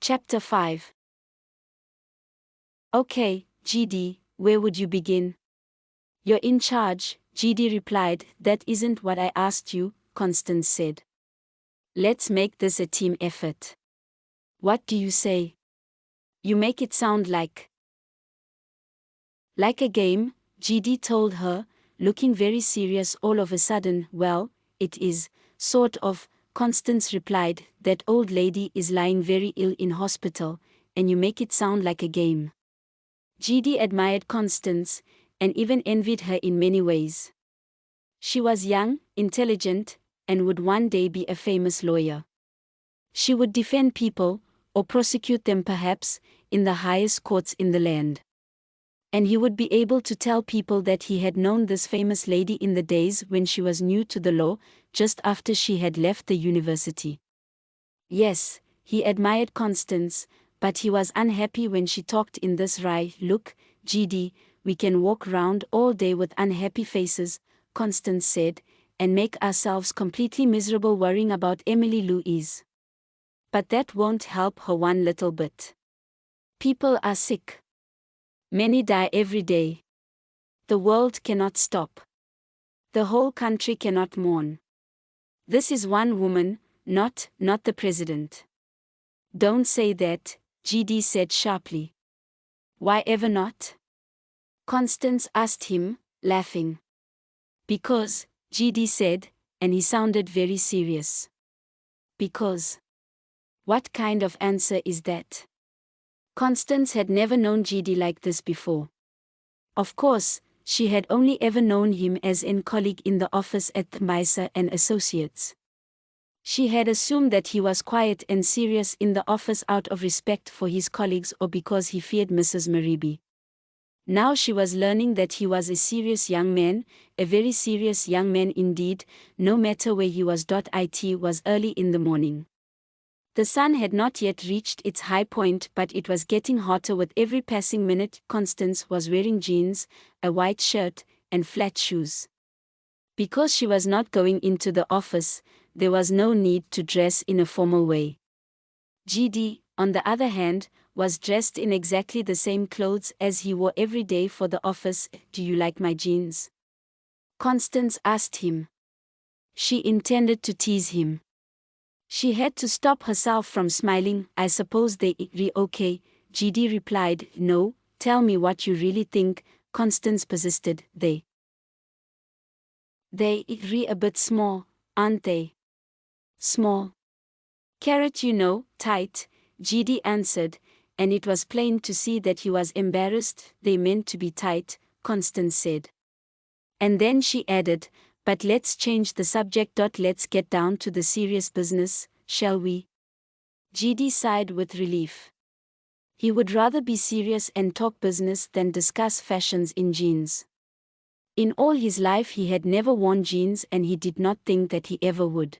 Chapter 5. Okay, GD, where would you begin? You're in charge, GD replied. That isn't what I asked you, Constance said. Let's make this a team effort. What do you say? You make it sound like a game, GD told her, looking very serious all of a sudden. Well, it is, sort of, Constance replied. That old lady is lying very ill in hospital, and you make it sound like a game. GD admired Constance, and even envied her in many ways. She was young, intelligent, and would one day be a famous lawyer. She would defend people, or prosecute them perhaps, in the highest courts in the land. And he would be able to tell people that he had known this famous lady in the days when she was new to the law, just after she had left the university. Yes, he admired Constance, but he was unhappy when she talked in this wry. Look, GD, we can walk round all day with unhappy faces, Constance said, and make ourselves completely miserable worrying about Emily Louise. But that won't help her one little bit. People are sick. Many die every day. The world cannot stop. The whole country cannot mourn. This is one woman, not the president. Don't say that, GD said sharply. Why ever not? Constance asked him, laughing. Because, GD said, and he sounded very serious. Because. What kind of answer is that? Constance had never known GD like this before. Of course, she had only ever known him as a colleague in the office at Miser and Associates. She had assumed that he was quiet and serious in the office out of respect for his colleagues or because he feared Mrs. Mariby. Now she was learning that he was a serious young man, a very serious young man indeed, no matter where he was. It was early in the morning. The sun had not yet reached its high point, but it was getting hotter with every passing minute. Constance was wearing jeans, a white shirt, and flat shoes. Because she was not going into the office, there was no need to dress in a formal way. GD, on the other hand, was dressed in exactly the same clothes as he wore every day for the office. Do you like my jeans? Constance asked him. She intended to tease him. She had to stop herself from smiling. I suppose they okay, GD replied. No, tell me what you really think, Constance persisted. They a bit small, aren't they? Small. Carrot, you know, tight, GD answered, and it was plain to see that he was embarrassed. They meant to be tight, Constance said. And then she added, but let's change the subject. Let's get down to the serious business, shall we? GD sighed with relief. He would rather be serious and talk business than discuss fashions in jeans. In all his life he had never worn jeans and he did not think that he ever would.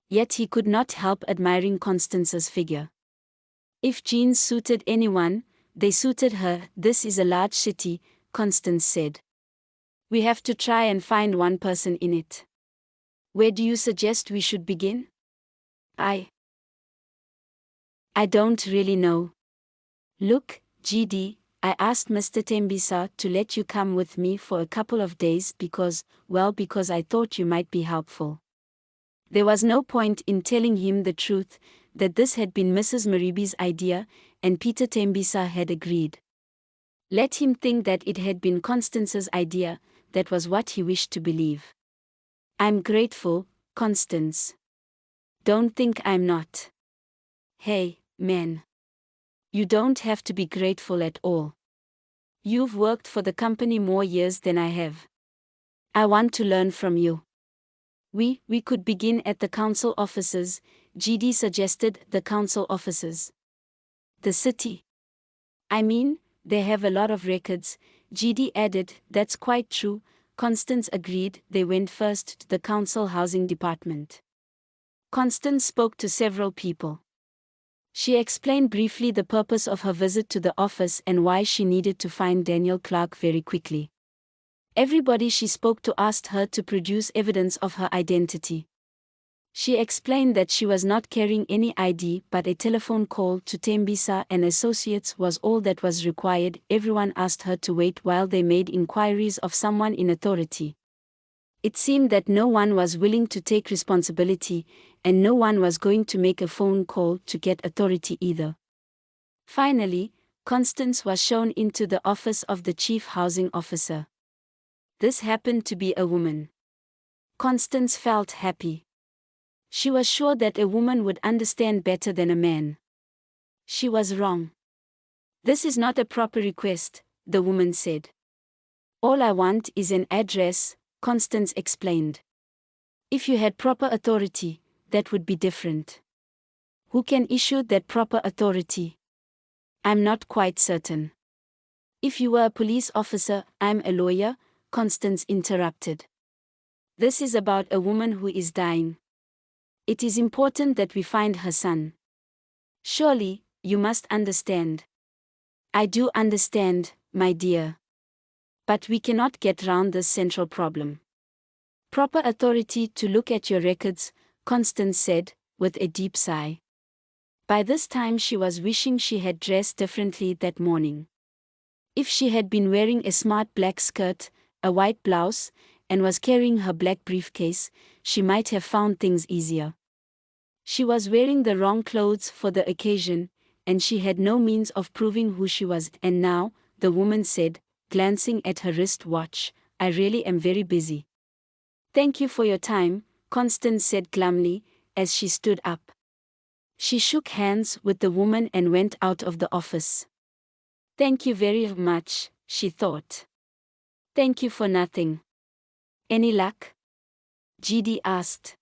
Yet he could not help admiring Constance's figure. If jeans suited anyone, they suited her. This is a large city, Constance said. We have to try and find one person in it. Where do you suggest we should begin? I don't really know. Look, GD, I asked Mr. Tembisa to let you come with me for a couple of days because I thought you might be helpful. There was no point in telling him the truth, that this had been Mrs. Mariby's idea, and Peter Tembisa had agreed. Let him think that it had been Constance's idea. That was what he wished to believe. I'm grateful, Constance. Don't think I'm not. Hey, man. You don't have to be grateful at all. You've worked for the company more years than I have. I want to learn from you. We could begin at the council offices, GD suggested. The council offices. The city. I mean, they have a lot of records, GD added. That's quite true, Constance agreed. They went first to the council housing department. Constance spoke to several people. She explained briefly the purpose of her visit to the office and why she needed to find Daniel Clark very quickly. Everybody she spoke to asked her to produce evidence of her identity. She explained that she was not carrying any ID but a telephone call to Tembisa and Associates was all that was required. Everyone asked her to wait while they made inquiries of someone in authority. It seemed that no one was willing to take responsibility, and no one was going to make a phone call to get authority either. Finally, Constance was shown into the office of the chief housing officer. This happened to be a woman. Constance felt happy. She was sure that a woman would understand better than a man. She was wrong. "This is not a proper request," the woman said. "All I want is an address," Constance explained. "If you had proper authority, that would be different." "Who can issue that proper authority?" "I'm not quite certain." "If you were a police officer, I'm a lawyer," Constance interrupted. "This is about a woman who is dying. It is important that we find her son. Surely, you must understand." "I do understand, my dear. But we cannot get round this central problem." "Proper authority to look at your records," Constance said, with a deep sigh. By this time she was wishing she had dressed differently that morning. If she had been wearing a smart black skirt, a white blouse, and was carrying her black briefcase, she might have found things easier. She was wearing the wrong clothes for the occasion, and she had no means of proving who she was. "And now," the woman said, glancing at her wrist watch, "I really am very busy." "Thank you for your time," Constance said glumly, as she stood up. She shook hands with the woman and went out of the office. "Thank you very much," she thought. "Thank you for nothing." "Any luck?" GD asked.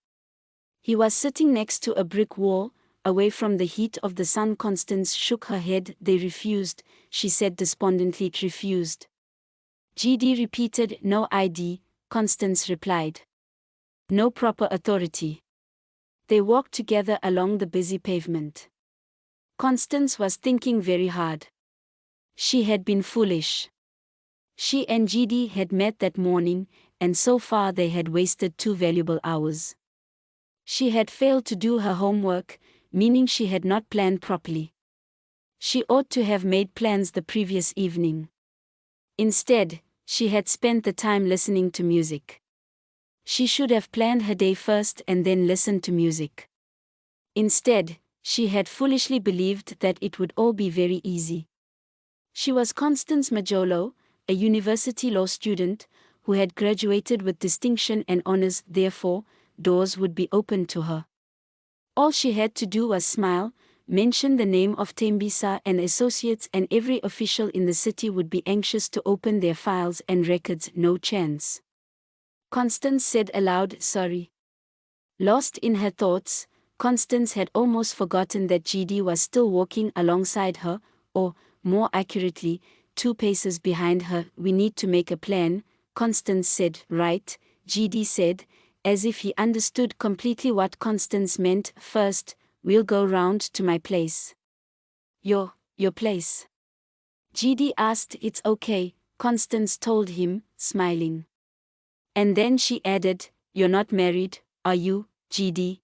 He was sitting next to a brick wall, away from the heat of the sun. Constance shook her head. "They refused," she said despondently. "Refused?" GD repeated. "No ID," Constance replied. "No proper authority." They walked together along the busy pavement. Constance was thinking very hard. She had been foolish. She and GD had met that morning, and so far they had wasted 2 valuable hours. She had failed to do her homework, meaning she had not planned properly. She ought to have made plans the previous evening. Instead, she had spent the time listening to music. She should have planned her day first and then listened to music. Instead, she had foolishly believed that it would all be very easy. She was Constance Majolo, a university law student, who had graduated with distinction and honors. Therefore, doors would be open to her. All she had to do was smile, mention the name of Tembisa and Associates, and every official in the city would be anxious to open their files and records. "No chance." Constance said aloud, "Sorry." Lost in her thoughts, Constance had almost forgotten that GD was still walking alongside her, or, more accurately, 2 paces behind her. "We need to make a plan," Constance said. "Right," GD said, as if he understood completely what Constance meant. "First, we'll go round to my place." Your place?" GD asked. "It's okay," Constance told him, smiling. And then she added, "You're not married, are you, GD?"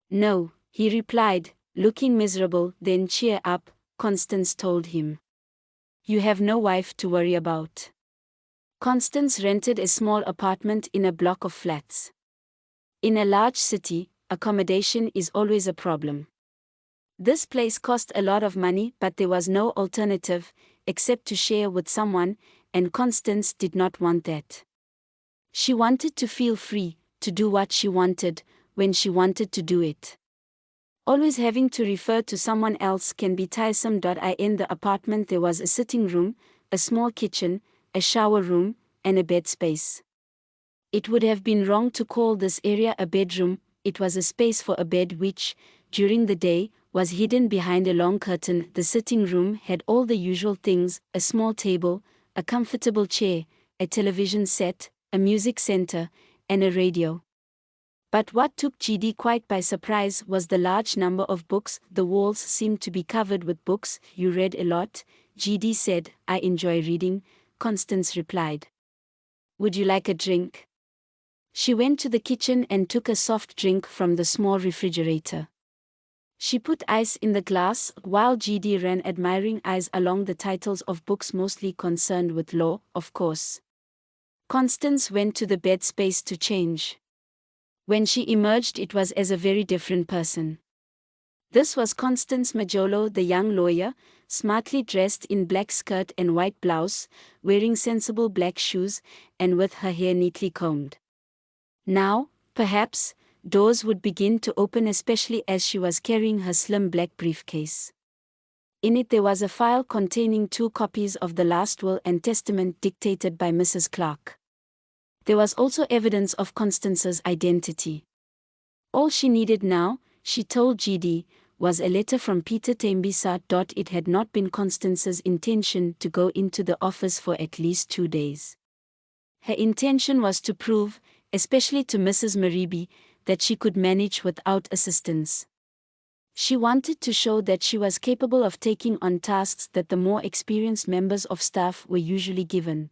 "No," he replied, looking miserable. "Then cheer up," Constance told him. "You have no wife to worry about." Constance rented a small apartment in a block of flats. In a large city, accommodation is always a problem. This place cost a lot of money, but there was no alternative, except to share with someone, and Constance did not want that. She wanted to feel free, to do what she wanted, when she wanted to do it. Always having to refer to someone else can be tiresome. In the apartment there was a sitting room, a small kitchen, a shower room, and a bed space. It would have been wrong to call this area a bedroom. It was a space for a bed which, during the day, was hidden behind a long curtain. The sitting room had all the usual things: a small table, a comfortable chair, a television set, a music center, and a radio. But what took GD quite by surprise was the large number of books. The walls seemed to be covered with books. "You read a lot," GD said. "I enjoy reading," Constance replied. "Would you like a drink?" She went to the kitchen and took a soft drink from the small refrigerator. She put ice in the glass while GD ran admiring eyes along the titles of books mostly concerned with law, of course. Constance went to the bed space to change. When she emerged, it was as a very different person. This was Constance Majolo, the young lawyer, smartly dressed in black skirt and white blouse, wearing sensible black shoes, and with her hair neatly combed. Now, perhaps, doors would begin to open, especially as she was carrying her slim black briefcase. In it there was a file containing 2 copies of the last will and testament dictated by Mrs. Clark. There was also evidence of Constance's identity. All she needed now, she told GD, was a letter from Peter Tembisa. It had not been Constance's intention to go into the office for at least 2 days. Her intention was to prove, especially to Mrs. Maribi, that she could manage without assistance. She wanted to show that she was capable of taking on tasks that the more experienced members of staff were usually given.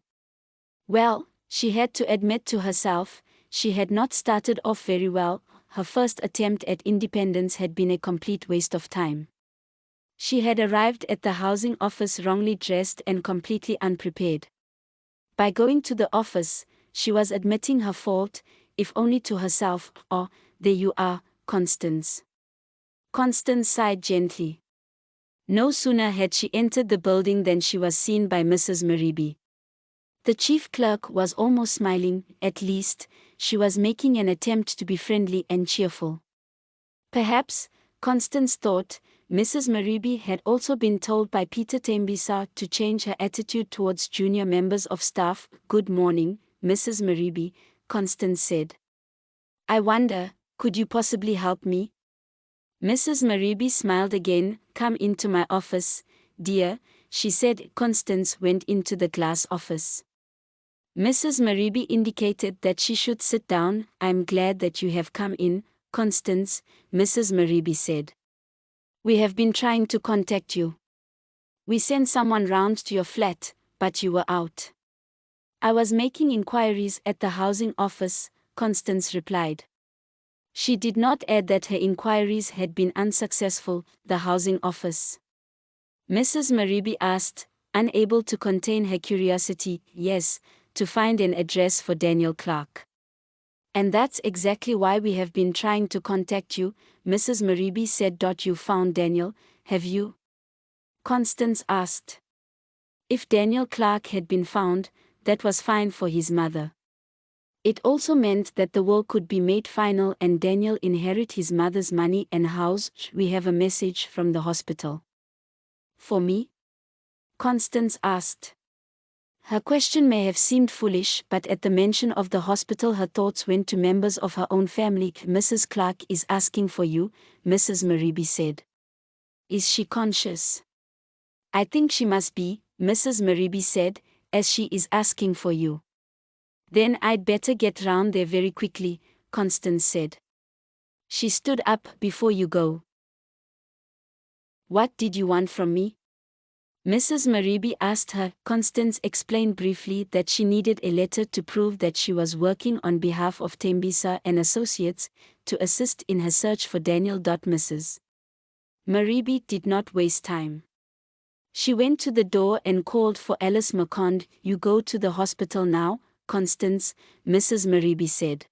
Well, she had to admit to herself, she had not started off very well. Her first attempt at independence had been a complete waste of time. She had arrived at the housing office wrongly dressed and completely unprepared. By going to the office, she was admitting her fault, if only to herself. "Oh, there you are, Constance." Constance sighed gently. No sooner had she entered the building than she was seen by Mrs. Maribi. The chief clerk was almost smiling. At least, she was making an attempt to be friendly and cheerful. Perhaps, Constance thought, Mrs. Maribi had also been told by Peter Tembisa to change her attitude towards junior members of staff. "Good morning, Mrs. Maribi," Constance said. "I wonder, could you possibly help me?" Mrs. Maribi smiled again. "Come into my office, dear," she said. Constance went into the glass office. Mrs. Maribi indicated that she should sit down. "I'm glad that you have come in, Constance," Mrs. Maribi said. "We have been trying to contact you. We sent someone round to your flat, but you were out." "I was making inquiries at the housing office," Constance replied. She did not add that her inquiries had been unsuccessful. "The housing office?" Mrs. Maribi asked, unable to contain her curiosity. "Yes, to find an address for Daniel Clark." "And that's exactly why we have been trying to contact you," Mrs. Maribi said. "You found Daniel, have you?" Constance asked. If Daniel Clark had been found, that was fine for his mother. It also meant that the will could be made final and Daniel inherit his mother's money and house. "We have a message from the hospital." "For me?" Constance asked. Her question may have seemed foolish, but at the mention of the hospital her thoughts went to members of her own family. "Mrs. Clark is asking for you," Mrs. Maribi said. "Is she conscious?" "I think she must be," Mrs. Maribi said, "as she is asking for you." "Then I'd better get round there very quickly," Constance said. She stood up. "Before you go, what did you want from me?" Mrs. Maribi asked her. Constance explained briefly that she needed a letter to prove that she was working on behalf of Tembisa and Associates, to assist in her search for Daniel. Mrs. Maribi did not waste time. She went to the door and called for Alice McCond. "You go to the hospital now, Constance," Mrs. Maribi said.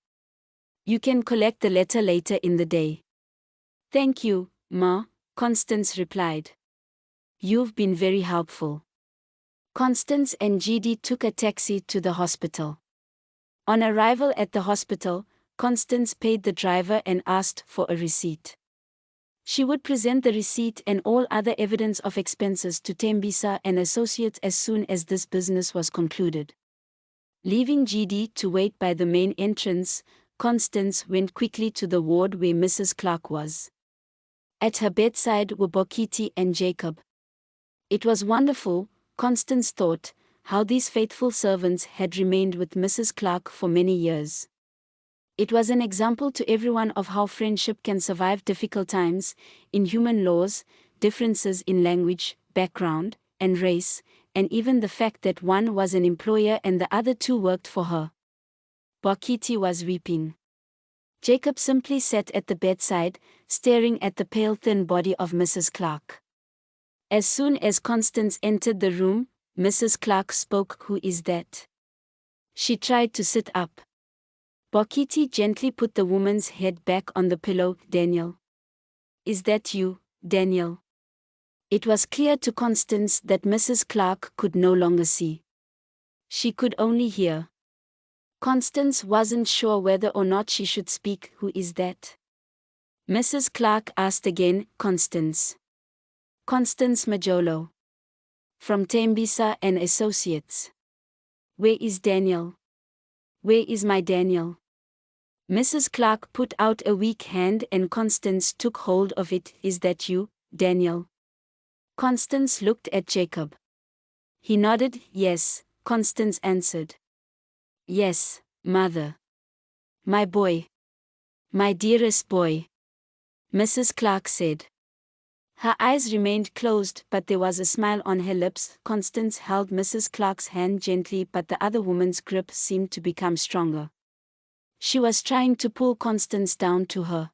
"You can collect the letter later in the day." "Thank you, Ma," Constance replied. "You've been very helpful." Constance and GD took a taxi to the hospital. On arrival at the hospital, Constance paid the driver and asked for a receipt. She would present the receipt and all other evidence of expenses to Tembisa and Associates as soon as this business was concluded. Leaving GD to wait by the main entrance, Constance went quickly to the ward where Mrs. Clark was. At her bedside were Bokiti and Jacob. It was wonderful, Constance thought, how these faithful servants had remained with Mrs. Clark for many years. It was an example to everyone of how friendship can survive difficult times, in human laws, differences in language, background, and race, and even the fact that one was an employer and the other two worked for her. Bokiti was weeping. Jacob simply sat at the bedside, staring at the pale thin body of Mrs. Clark. As soon as Constance entered the room, Mrs. Clark spoke. "Who is that?" She tried to sit up. Bokiti gently put the woman's head back on the pillow. "Daniel. Is that you, Daniel?" It was clear to Constance that Mrs. Clark could no longer see. She could only hear. Constance wasn't sure whether or not she should speak. "Who is that?" Mrs. Clark asked again. "Constance. Constance Majolo. From Tembisa and Associates." "Where is Daniel? Where is my Daniel?" Mrs. Clark put out a weak hand and Constance took hold of it. "Is that you, Daniel?" Constance looked at Jacob. He nodded. "Yes," Constance answered. "Yes, mother. My boy. My dearest boy," Mrs. Clark said. Her eyes remained closed, but there was a smile on her lips. Constance held Mrs. Clark's hand gently, but the other woman's grip seemed to become stronger. She was trying to pull Constance down to her.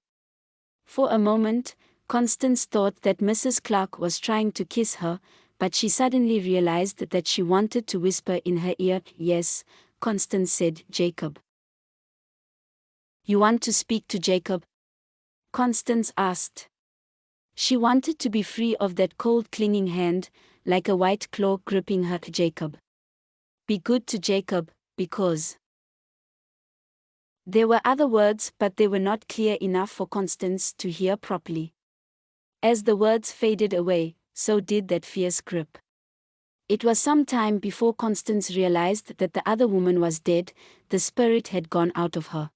For a moment, Constance thought that Mrs. Clark was trying to kiss her, but she suddenly realized that she wanted to whisper in her ear. "Yes," Constance said. "Jacob." "You want to speak to Jacob?" Constance asked. She wanted to be free of that cold clinging hand, like a white claw gripping her. "Jacob. Be good to Jacob, because..." There were other words, but they were not clear enough for Constance to hear properly. As the words faded away, so did that fierce grip. It was some time before Constance realized that the other woman was dead. The spirit had gone out of her.